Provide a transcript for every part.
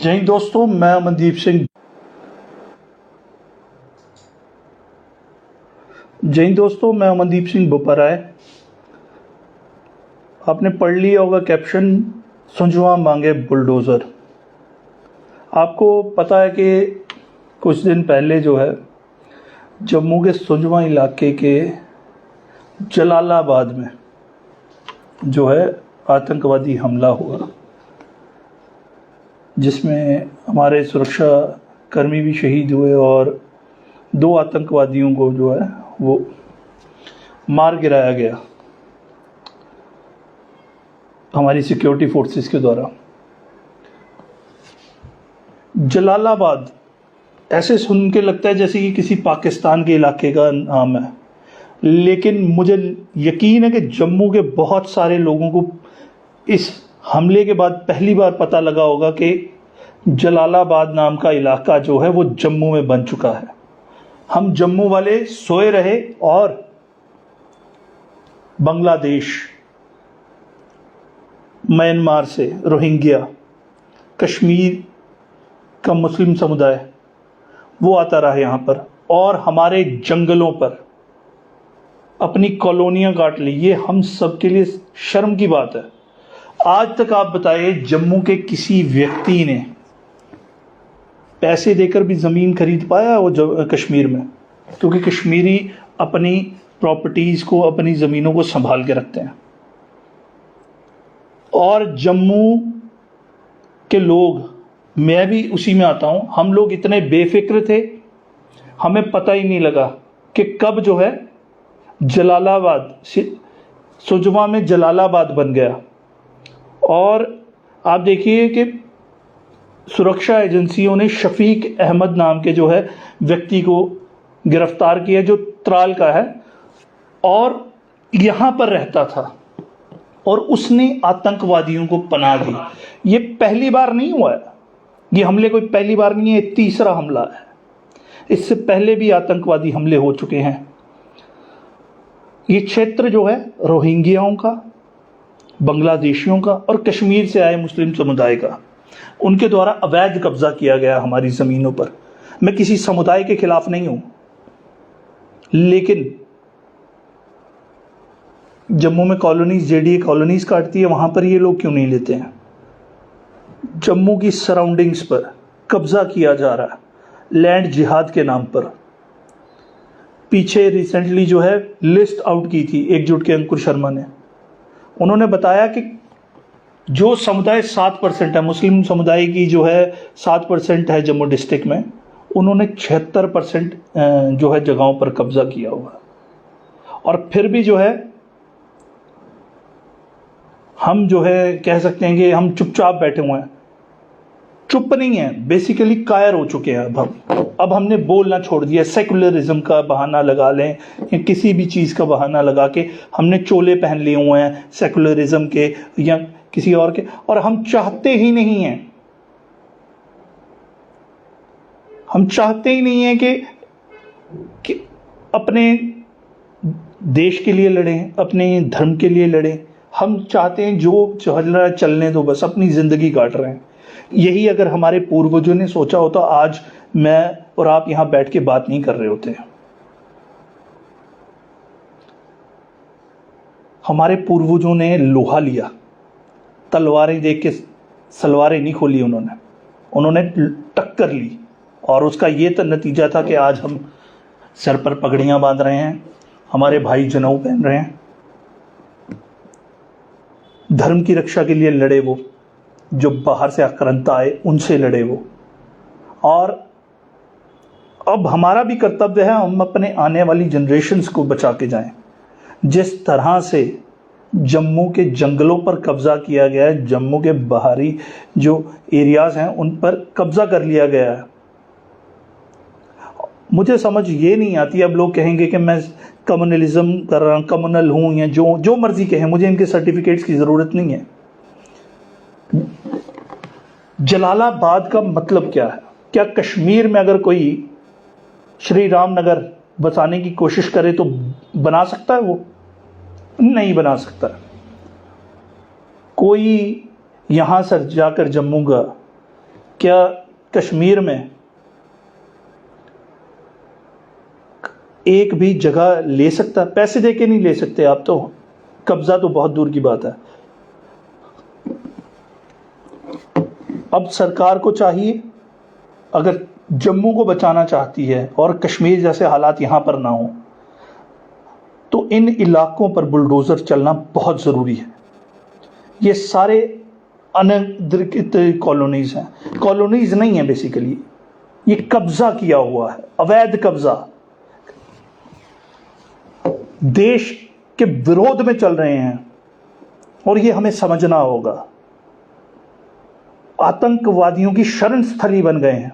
जय हिंद दोस्तों, मैं अमनदीप सिंह। बोपाराय। आपने पढ़ लिया होगा कैप्शन, सुंजवा मांगे बुलडोज़र। आपको पता है कि कुछ दिन पहले जो है जम्मू के सुंजवा इलाके के जलालाबाद में जो है आतंकवादी हमला हुआ, जिसमें हमारे सुरक्षा कर्मी भी शहीद हुए और 2 आतंकवादियों को जो है वो मार गिराया गया हमारी सिक्योरिटी फोर्सेस के द्वारा। जलालाबाद ऐसे सुन के लगता है जैसे कि किसी पाकिस्तान के इलाके का नाम है, लेकिन मुझे यकीन है कि जम्मू के बहुत सारे लोगों को इस हमले के बाद पहली बार पता लगा होगा कि जलालाबाद नाम का इलाका जो है वो जम्मू में बन चुका है। हम जम्मू वाले सोए रहे और बांग्लादेश, म्यांमार से रोहिंग्या, कश्मीर का मुस्लिम समुदाय वो आता रहा यहाँ पर और हमारे जंगलों पर अपनी कॉलोनियाँ काट ली। ये हम सब के लिए शर्म की बात है। आज तक आप बताइए, जम्मू के किसी व्यक्ति ने पैसे देकर भी ज़मीन खरीद पाया वो कश्मीर में? क्योंकि कश्मीरी अपनी प्रॉपर्टीज़ को, अपनी ज़मीनों को संभाल के रखते हैं। और जम्मू के लोग, मैं भी उसी में आता हूँ, हम लोग इतने बेफिक्र थे, हमें पता ही नहीं लगा कि कब जो है जलालाबाद, सुजमा में जलालाबाद बन गया। और आप देखिए कि सुरक्षा एजेंसियों ने शफीक अहमद नाम के जो है व्यक्ति को गिरफ्तार किया, जो त्राल का है और यहाँ पर रहता था, और उसने आतंकवादियों को पनाह दी। ये पहली बार नहीं हुआ है, ये हमले कोई पहली बार नहीं है, तीसरा हमला है। इससे पहले भी आतंकवादी हमले हो चुके हैं। ये क्षेत्र जो है रोहिंग्याओं का, बांग्लादेशियों का और कश्मीर से आए मुस्लिम समुदाय का, उनके द्वारा अवैध कब्जा किया गया हमारी ज़मीनों पर। मैं किसी समुदाय के खिलाफ नहीं हूं, लेकिन जम्मू में कॉलोनीज, जेडीए कॉलोनीज काटती है, वहां पर ये लोग क्यों नहीं लेते हैं? जम्मू की सराउंडिंग्स पर कब्जा किया जा रहा है लैंड जिहाद के नाम पर। पीछे रिसेंटली जो है लिस्ट आउट की थी एकजुट के अंकुर शर्मा ने, उन्होंने बताया कि जो समुदाय 7% है, मुस्लिम समुदाय की जो है 7% है जम्मू डिस्ट्रिक्ट में, उन्होंने 76% जो है जगहों पर कब्जा किया हुआ। और फिर भी जो है हम जो है कह सकते हैं कि हम चुपचाप बैठे हुए हैं। चुप नहीं है, बेसिकली कायर हो चुके हैं। अब हमने बोलना छोड़ दिया। सेकुलरिज्म का बहाना लगा लें या किसी भी चीज़ का बहाना लगा के हमने चोले पहन लिए हुए हैं सेकुलरिज्म के या किसी और के, और हम चाहते ही नहीं हैं, हम चाहते ही नहीं है कि अपने देश के लिए लड़ें, अपने धर्म के लिए लड़ें। हम चाहते हैं जो चल रहा है चलने दो, बस अपनी ज़िंदगी काट रहे हैं। यही अगर हमारे पूर्वजों ने सोचा होता, आज मैं और आप यहां बैठ के बात नहीं कर रहे होते। हमारे पूर्वजों ने लोहा लिया, तलवारें देख के सलवारें नहीं खोली, उन्होंने टक्कर ली, और उसका ये तो नतीजा था कि आज हम सर पर पगड़ियां बांध रहे हैं, हमारे भाई जनेऊ पहन रहे हैं। धर्म की रक्षा के लिए लड़े वो, जो बाहर से आक्रांता आए उनसे लड़े वो। और अब हमारा भी कर्तव्य है, हम अपने आने वाली जनरेशन्स को बचा के जाएं। जिस तरह से जम्मू के जंगलों पर कब्जा किया गया है, जम्मू के बाहरी जो एरियाज़ हैं उन पर कब्जा कर लिया गया है, मुझे समझ ये नहीं आती। अब लोग कहेंगे कि मैं कम्युनलिज्म कर रहा हूँ, कम्युनल हूँ, या जो मर्जी कहें, मुझे इनके सर्टिफिकेट्स की ज़रूरत नहीं है। जलालाबाद का मतलब क्या है? क्या कश्मीर में अगर कोई श्री राम नगर बसाने की कोशिश करे तो बना सकता है? वो नहीं बना सकता। कोई यहां से जाकर जम्मू का क्या कश्मीर में एक भी जगह ले सकता? पैसे देके नहीं ले सकते आप तो, कब्जा तो बहुत दूर की बात है। अब सरकार को चाहिए, अगर जम्मू को बचाना चाहती है और कश्मीर जैसे हालात यहां पर ना हो, तो इन इलाकों पर बुलडोजर चलना बहुत ज़रूरी है। ये सारे अनधिकृत कॉलोनीज हैं, कॉलोनीज नहीं है बेसिकली, ये कब्जा किया हुआ है, अवैध कब्जा, देश के विरोध में चल रहे हैं और ये हमें समझना होगा। आतंकवादियों की शरण स्थली बन गए हैं।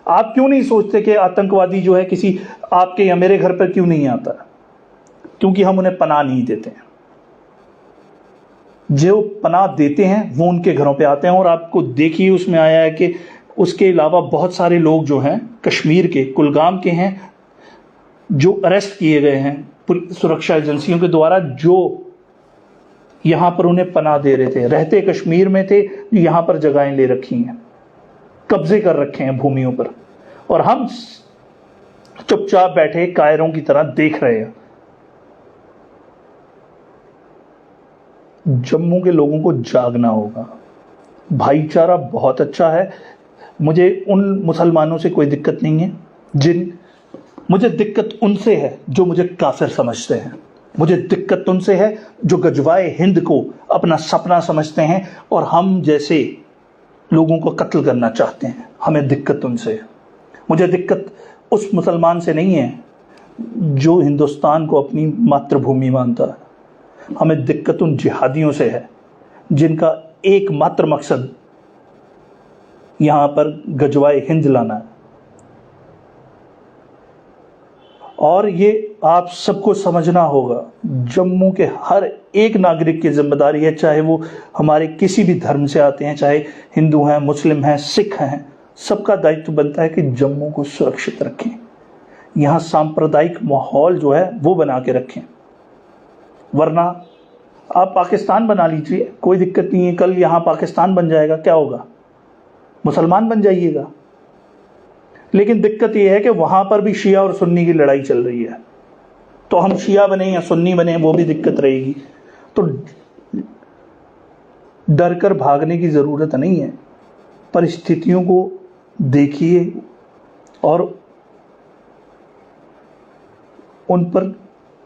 आप क्यों नहीं सोचते कि आतंकवादी जो है किसी आपके या मेरे घर पर क्यों नहीं आता? क्योंकि हम उन्हें पनाह नहीं देते हैं। जो पनाह देते हैं वो उनके घरों पे आते हैं। और आपको देखिए उसमें आया है कि उसके अलावा बहुत सारे लोग जो हैं कश्मीर के, कुलगाम के हैं, जो अरेस्ट किए गए हैं सुरक्षा एजेंसियों के द्वारा, जो यहां पर उन्हें पनाह दे रहे थे, रहते कश्मीर में थे, यहां पर जगहें ले रखी हैं, कब्जे कर रखे हैं भूमियों पर, और हम चुपचाप बैठे कायरों की तरह देख रहे हैं। जम्मू के लोगों को जागना होगा। भाईचारा बहुत अच्छा है, मुझे उन मुसलमानों से कोई दिक्कत नहीं है, मुझे दिक्कत उनसे है जो मुझे काफिर समझते हैं। मुझे दिक्कत उनसे है जो गजवाए हिंद को अपना सपना समझते हैं और हम जैसे लोगों को कत्ल करना चाहते हैं। हमें दिक्कत उनसे है। मुझे दिक्कत उस मुसलमान से नहीं है जो हिंदुस्तान को अपनी मातृभूमि मानता है। हमें दिक्कत उन जिहादियों से है जिनका एकमात्र मकसद यहां पर गजवाए हिंद लाना है। और ये आप सबको समझना होगा, जम्मू के हर एक नागरिक की जिम्मेदारी है, चाहे वो हमारे किसी भी धर्म से आते हैं, चाहे हिंदू हैं, मुस्लिम हैं, सिख हैं, सबका दायित्व बनता है कि जम्मू को सुरक्षित रखें। यहाँ सांप्रदायिक माहौल जो है वो बना के रखें। वरना आप पाकिस्तान बना लीजिए, कोई दिक्कत नहीं है, कल यहाँ पाकिस्तान बन जाएगा, क्या होगा? मुसलमान बन जाइएगा। लेकिन दिक्कत यह है कि वहां पर भी शिया और सुन्नी की लड़ाई चल रही है, तो हम शिया बने या सुन्नी बने वो भी दिक्कत रहेगी। तो डर कर भागने की जरूरत नहीं है, परिस्थितियों को देखिए और उन पर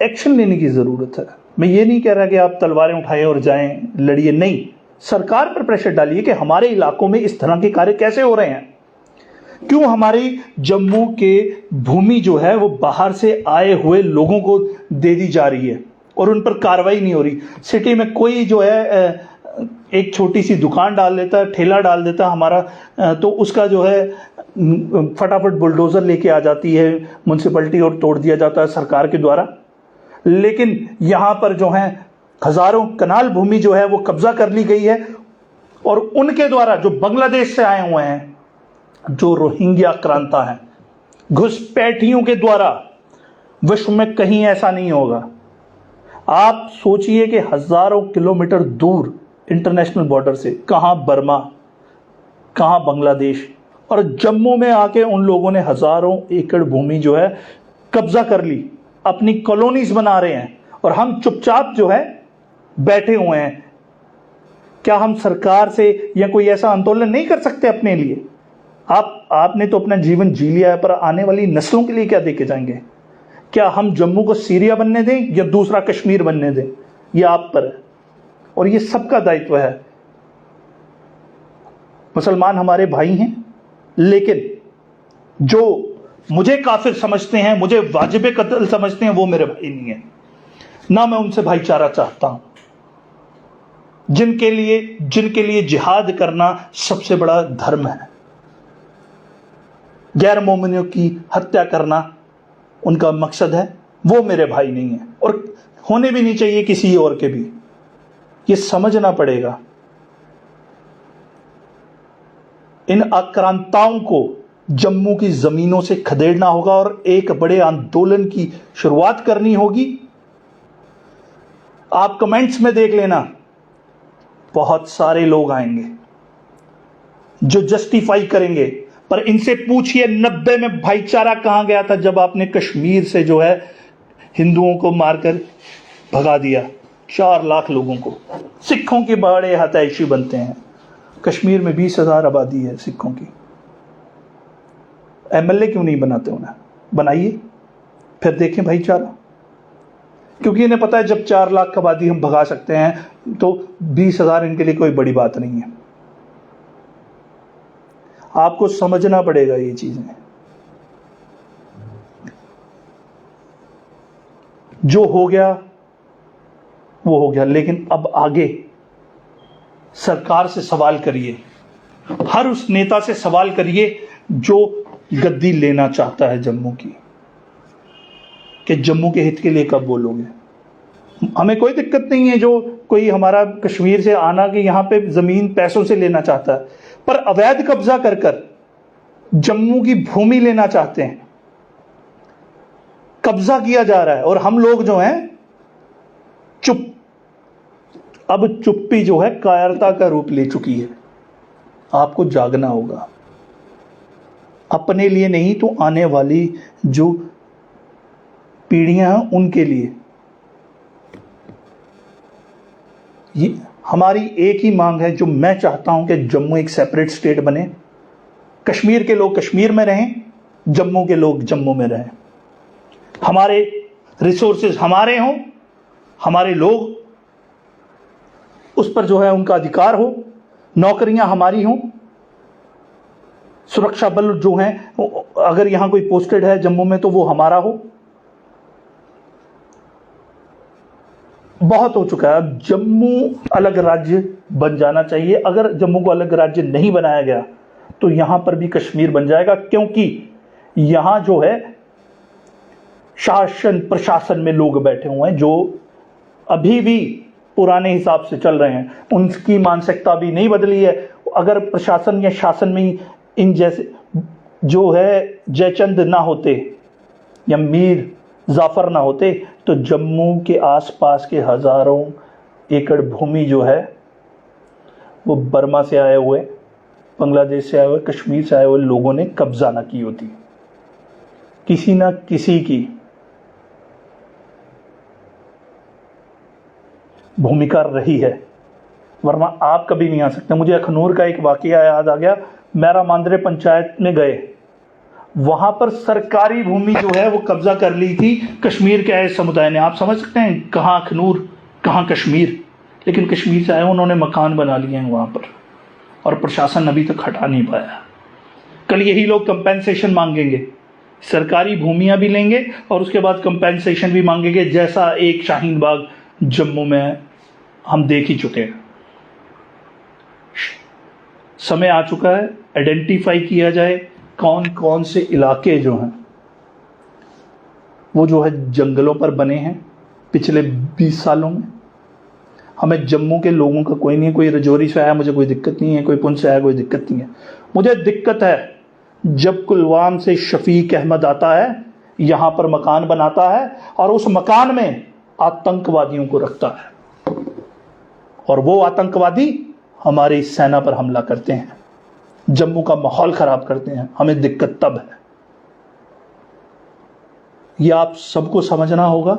एक्शन लेने की जरूरत है। मैं ये नहीं कह रहा कि आप तलवारें उठाएं और जाएं लड़िए, नहीं, सरकार पर प्रेशर डालिए कि हमारे इलाकों में इस तरह के कार्य कैसे हो रहे हैं, क्यों हमारी जम्मू के भूमि जो है वो बाहर से आए हुए लोगों को दे दी जा रही है और उन पर कार्रवाई नहीं हो रही। सिटी में कोई जो है एक छोटी सी दुकान डाल देता है, ठेला डाल देता है हमारा, तो उसका जो है फटाफट बुलडोजर लेके आ जाती है म्यूनसिपैलिटी और तोड़ दिया जाता है सरकार के द्वारा। लेकिन यहाँ पर जो है हजारों कनाल भूमि जो है वो कब्जा कर ली गई है और उनके द्वारा, जो बांग्लादेश से आए हुए हैं, जो रोहिंग्या आक्रांता हैं, घुसपैठियों के द्वारा। विश्व में कहीं ऐसा नहीं होगा। आप सोचिए कि हजारों किलोमीटर दूर इंटरनेशनल बॉर्डर से, कहां बर्मा, कहां बांग्लादेश, और जम्मू में आके उन लोगों ने हजारों एकड़ भूमि जो है कब्जा कर ली, अपनी कॉलोनीज बना रहे हैं और हम चुपचाप जो है बैठे हुए हैं। क्या हम सरकार से या कोई ऐसा आंदोलन नहीं कर सकते अपने लिए? आपने तो अपना जीवन जी लिया है, पर आने वाली नस्लों के लिए क्या देके जाएंगे? क्या हम जम्मू को सीरिया बनने दें या दूसरा कश्मीर बनने दें? ये आप पर है और ये सबका दायित्व है। मुसलमान हमारे भाई हैं, लेकिन जो मुझे काफिर समझते हैं, मुझे वाजिब कत्ल समझते हैं, वो मेरे भाई नहीं है। ना मैं उनसे भाईचारा चाहता हूं। जिनके लिए जिहाद करना सबसे बड़ा धर्म है, गैर मोमिनों की हत्या करना उनका मकसद है, वो मेरे भाई नहीं है और होने भी नहीं चाहिए किसी और के भी। ये समझना पड़ेगा। इन आक्रांताओं को जम्मू की जमीनों से खदेड़ना होगा और एक बड़े आंदोलन की शुरुआत करनी होगी। आप कमेंट्स में देख लेना, बहुत सारे लोग आएंगे। जो जस्टिफाई करेंगे। पर इनसे पूछिए 90 में भाईचारा कहां गया था जब आपने कश्मीर से जो है हिंदुओं को मारकर भगा दिया, 4 लाख लोगों को। सिखों के बड़े हतैशी बनते हैं। कश्मीर में 20,000 आबादी है सिखों की। एमएलए क्यों नहीं बनाते उन्हें? बनाइए, फिर देखें भाईचारा। क्योंकि इन्हें पता है जब 4 लाख आबादी हम भगा सकते हैं तो 20,000 इनके लिए कोई बड़ी बात नहीं है। आपको समझना पड़ेगा ये चीजें। जो हो गया वो हो गया, लेकिन अब आगे सरकार से सवाल करिए, हर उस नेता से सवाल करिए जो गद्दी लेना चाहता है जम्मू की, कि जम्मू के हित के लिए कब बोलोगे। हमें कोई दिक्कत नहीं है जो कोई हमारा कश्मीर से आना कि यहां पे जमीन पैसों से लेना चाहता है, पर अवैध कब्जा कर कर जम्मू की भूमि लेना चाहते हैं। कब्जा किया जा रहा है और हम लोग जो हैं चुप। अब चुप्पी जो है कायरता का रूप ले चुकी है। आपको जागना होगा, अपने लिए नहीं तो आने वाली जो पीढ़ियां हैं उनके लिए। ये हमारी एक ही मांग है, जो मैं चाहता हूं कि जम्मू एक सेपरेट स्टेट बने, कश्मीर के लोग कश्मीर में रहें, जम्मू के लोग जम्मू में रहें, हमारे रिसोर्सेज हमारे हों, हमारे लोग उस पर जो है उनका अधिकार हो, नौकरियां हमारी हों, सुरक्षा बल जो हैं अगर यहां कोई पोस्टेड है जम्मू में तो वो हमारा हो। बहुत हो चुका है, अब जम्मू अलग राज्य बन जाना चाहिए। अगर जम्मू को अलग राज्य नहीं बनाया गया तो यहां पर भी कश्मीर बन जाएगा, क्योंकि यहां जो है शासन प्रशासन में लोग बैठे हुए हैं जो अभी भी पुराने हिसाब से चल रहे हैं, उनकी मानसिकता भी नहीं बदली है। अगर प्रशासन या शासन में ही इन जैसे जो है जयचंद ना होते या मीर जाफर ना होते तो जम्मू के आसपास के हजारों एकड़ भूमि जो है वो बर्मा से आए हुए, बांग्लादेश से आए हुए, कश्मीर से आए हुए लोगों ने कब्जा ना की होती। किसी ना किसी की भूमिका रही है, वरना आप कभी नहीं आ सकते। मुझे अखनूर का एक वाकया याद आ गया। मेरा मांदरे पंचायत में गए, वहां पर सरकारी भूमि जो है वो कब्जा कर ली थी कश्मीर के आए समुदाय ने। आप समझ सकते हैं कहां अखनूर कहां कश्मीर, लेकिन कश्मीर से आए उन्होंने मकान बना लिए हैं वहां पर और प्रशासन अभी तक हटा नहीं पाया। कल यही लोग कंपेंसेशन मांगेंगे, सरकारी भूमियां भी लेंगे और उसके बाद कंपेंसेशन भी मांगेंगे, जैसा एक शाहीन बाग जम्मू में हम देख ही चुके हैं। समय आ चुका है आइडेंटिफाई किया जाए कौन कौन से इलाके जो हैं वो जो है जंगलों पर बने हैं पिछले 20 सालों में। हमें जम्मू के लोगों का कोई नहीं, कोई रजौरी से आया मुझे कोई दिक्कत नहीं है, कोई पुंछ से आया कोई दिक्कत नहीं है। मुझे दिक्कत है जब कुलवाम से शफीक अहमद आता है, यहां पर मकान बनाता है और उस मकान में आतंकवादियों को रखता है और वो आतंकवादी हमारी सेना पर हमला करते हैं, जम्मू का माहौल खराब करते हैं। हमें दिक्कत तब है, यह आप सबको समझना होगा।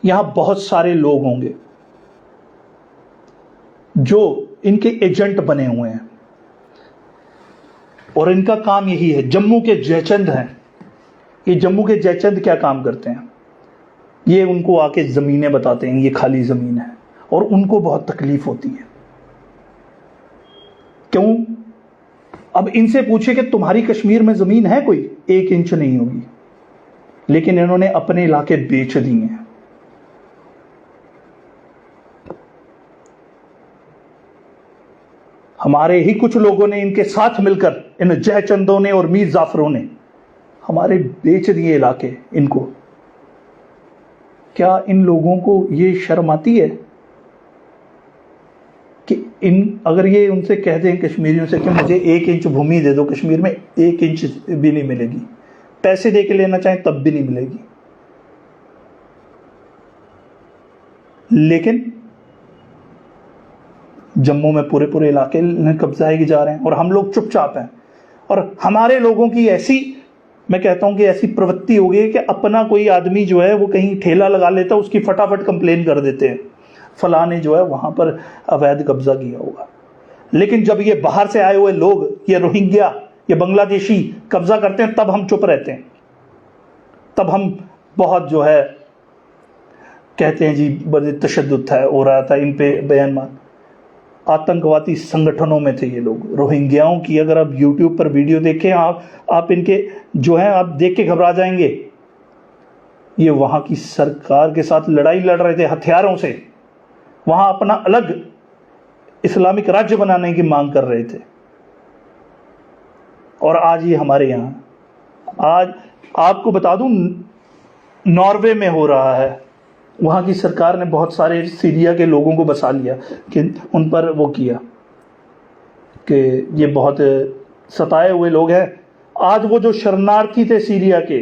यहां बहुत सारे लोग होंगे जो इनके एजेंट बने हुए हैं और इनका काम यही है। जम्मू के जयचंद हैं, ये जम्मू के जयचंद क्या काम करते हैं, ये उनको आके जमीनें बताते हैं, ये खाली जमीन है, और उनको बहुत तकलीफ होती है। क्यों? अब इनसे पूछे कि तुम्हारी कश्मीर में जमीन है कोई? 1 इंच नहीं होगी, लेकिन इन्होंने अपने इलाके बेच दिए हैं। हमारे ही कुछ लोगों ने इनके साथ मिलकर, इन जयचंदों ने और मीर जाफरों ने हमारे बेच दिए इलाके इनको। क्या इन लोगों को ये शर्म आती है कि अगर ये उनसे कह दें कश्मीरियों से कि मुझे 1 इंच भूमि दे दो, कश्मीर में 1 इंच भी नहीं मिलेगी, पैसे दे के लेना चाहें तब भी नहीं मिलेगी। लेकिन जम्मू में पूरे पूरे इलाके कब्जाए जा रहे हैं और हम लोग चुपचाप हैं। और हमारे लोगों की ऐसी, मैं कहता हूं कि ऐसी प्रवृत्ति हो गई है कि अपना कोई आदमी जो है वो कहीं ठेला लगा लेता है, उसकी फटाफट कंप्लेन कर देते हैं, फलां ने जो है वहां पर अवैध कब्जा किया होगा। लेकिन जब ये बाहर से आए हुए लोग, ये रोहिंग्या, ये बांग्लादेशी कब्जा करते हैं, तब हम चुप रहते हैं, तब हम बहुत जो है कहते हैं जी बड़े तशद्दुद था, हो रहा था इन पे बयान। आतंकवादी संगठनों में थे ये लोग। रोहिंग्याओं की अगर आप यूट्यूब पर वीडियो देखें, आप इनके जो है आप देख के घबरा जाएंगे। ये वहां की सरकार के साथ लड़ाई लड़ रहे थे हथियारों से, वहां अपना अलग इस्लामिक राज्य बनाने की मांग कर रहे थे। और आज ये हमारे यहां, आज आपको बता दूं, नॉर्वे में हो रहा है। वहाँ की सरकार ने बहुत सारे सीरिया के लोगों को बसा लिया कि उन पर वो किया कि ये बहुत सताए हुए लोग हैं। आज वो जो शरणार्थी थे सीरिया के,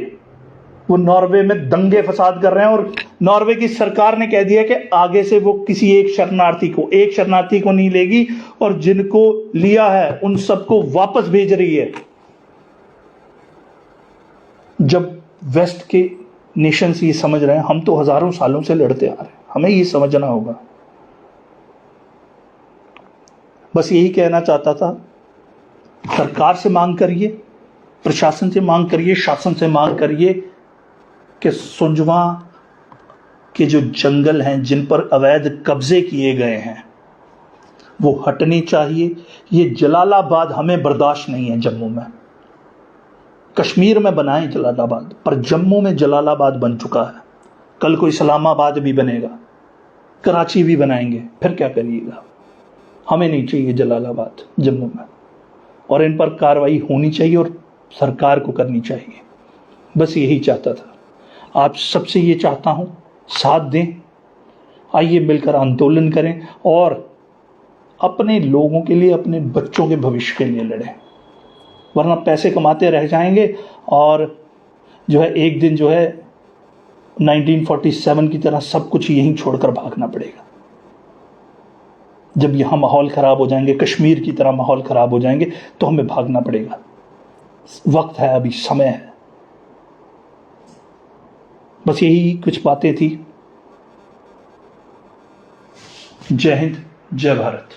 वो नॉर्वे में दंगे फसाद कर रहे हैं और नॉर्वे की सरकार ने कह दिया कि आगे से वो किसी एक शरणार्थी को नहीं लेगी और जिनको लिया है उन सबको वापस भेज रही है। जब वेस्ट के नेशंस ये समझ रहे हैं, हम तो हजारों सालों से लड़ते आ रहे हैं, हमें ये समझना होगा। बस यही कहना चाहता था, सरकार से मांग करिए, प्रशासन से मांग करिए, शासन से मांग करिए कि सुंजवा के जो जंगल हैं जिन पर अवैध कब्जे किए गए हैं वो हटने चाहिए। ये जलालाबाद हमें बर्दाश्त नहीं है। जम्मू में, कश्मीर में बनाएं जलालाबाद, पर जम्मू में जलालाबाद बन चुका है। कल को इस्लामाबाद भी बनेगा, कराची भी बनाएंगे, फिर क्या करिएगा। हमें नहीं चाहिए जलालाबाद जम्मू में, और इन पर कार्रवाई होनी चाहिए और सरकार को करनी चाहिए। बस यही चाहता था। आप सबसे ये चाहता हूं, साथ दें, आइए मिलकर आंदोलन करें और अपने लोगों के लिए, अपने बच्चों के भविष्य के लिए लड़ें। वरना पैसे कमाते रह जाएंगे और जो है एक दिन जो है 1947 की तरह सब कुछ यहीं छोड़कर भागना पड़ेगा। जब यहाँ माहौल खराब हो जाएंगे, कश्मीर की तरह माहौल खराब हो जाएंगे, तो हमें भागना पड़ेगा। वक्त है, अभी समय है। बस यही कुछ बातें थी। जय हिंद, जय भारत।